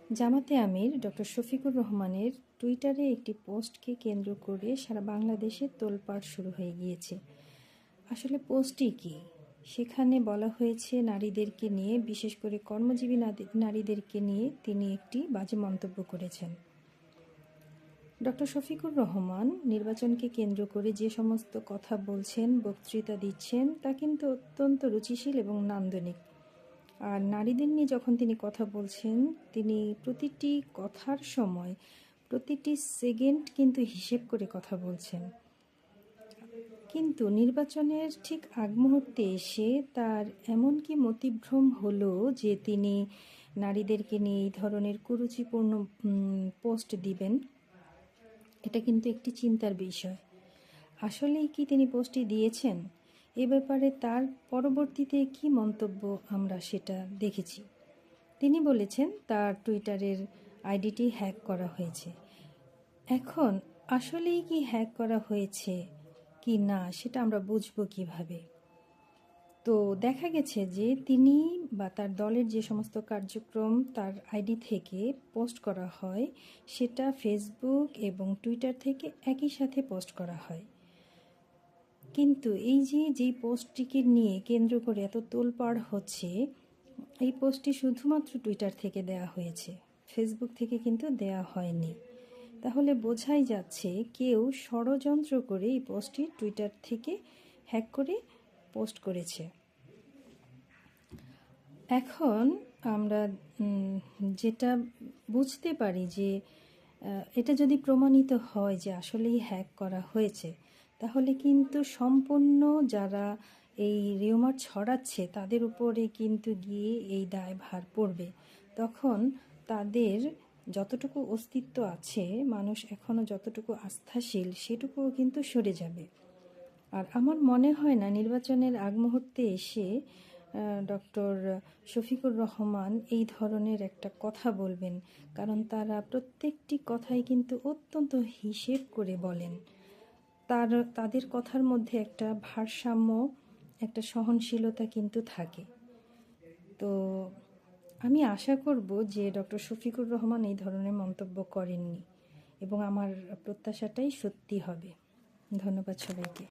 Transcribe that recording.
জামাতে আমির ডক্টর শফিকুর রহমানের টুইটারে একটি পোস্টকে কেন্দ্র করে সারা বাংলাদেশে তোলপাড় শুরু হয়ে গিয়েছে। আসলে পোস্টটি কি? সেখানে বলা হয়েছে নারীদেরকে নিয়ে, বিশেষ করে কর্মজীবী নারীদেরকে নিয়ে তিনি একটি বাজে মন্তব্য করেছেন। ডক্টর শফিকুর রহমান নির্বাচনকে কেন্দ্র করে যে সমস্ত কথা বলছেন, বক্তৃতা দিচ্ছেন, তা কিন্তু অত্যন্ত রুচিশীল এবং নান্দনিক। আর নারীদের নিয়ে যখন তিনি কথা বলছেন, তিনি প্রতিটি কথার সময় প্রতিটি সেকেন্ড কিন্তু হিসেব করে কথা বলছেন। কিন্তু নির্বাচনের ঠিক আগ মুহূর্তে এসে তার এমন কি মতিভ্রম হলো যে তিনি নারীদেরকে নিয়ে এই ধরনের কুরুচিপূর্ণ পোস্ট দিবেন। এটা কিন্তু একটি চিন্তার বিষয়। আসলেই কি তিনি পোস্টটি দিয়েছেন? এ ব্যাপারে তার পরবর্তীতে কি মন্তব্য আমরা সেটা দেখেছি। তিনি বলেছেন তার টুইটারের আইডিটি হ্যাক করা হয়েছে। এখন আসলেই কি হ্যাক করা হয়েছে কি না সেটা আমরা বুঝবো কিভাবে? তো দেখা গেছে যে তিনি বা তার দলের যে সমস্ত কার্যক্রম তার আইডি থেকে পোস্ট করা হয়, সেটা ফেসবুক এবং টুইটার থেকে একই সাথে পোস্ট করা হয়। কিন্তু এই যেই পোস্টটিকে নিয়ে কেন্দ্র করে এত তোলপাড় হচ্ছে, এই পোস্টটি শুধুমাত্র টুইটার থেকে দেয়া হয়েছে, ফেসবুক থেকে কিন্তু দেয়া হয়নি। তাহলে বোঝাই যাচ্ছে কেউ ষড়যন্ত্র করে এই পোস্টটি টুইটার থেকে হ্যাক করে পোস্ট করেছে। এখন আমরা যেটা বুঝতে পারি যে এটা যদি প্রমাণিত হয় যে আসলেই হ্যাক করা হয়েছে, তাহলে কিন্তু সম্পূর্ণ যারা এই রিউমার ছড়াচ্ছে তাদের উপরে কিন্তু গিয়ে এই দায়ভার পড়বে। তখন তাদের যতটুকু অস্তিত্ব আছে, মানুষ এখনও যতটুকু আস্থাশীল, সেটুকুও কিন্তু সরে যাবে। আর আমার মনে হয় না নির্বাচনের আগ মুহূর্তে এসে ডক্টর শফিকুর রহমান এই ধরনের একটা কথা বলবেন, কারণ তারা প্রত্যেকটি কথাই কিন্তু অত্যন্ত হিসেব করে বলেন। তাদের কথার মধ্যে একটা ভারসাম্য, একটা সহনশীলতা কিন্তু থাকে। তো আমি আশা করব যে ডক্টর শফিকুর রহমান এই ধরনের মন্তব্য করেননি, এবং আমার প্রত্যাশাটাই সত্যি হবে। ধন্যবাদ সবাইকে।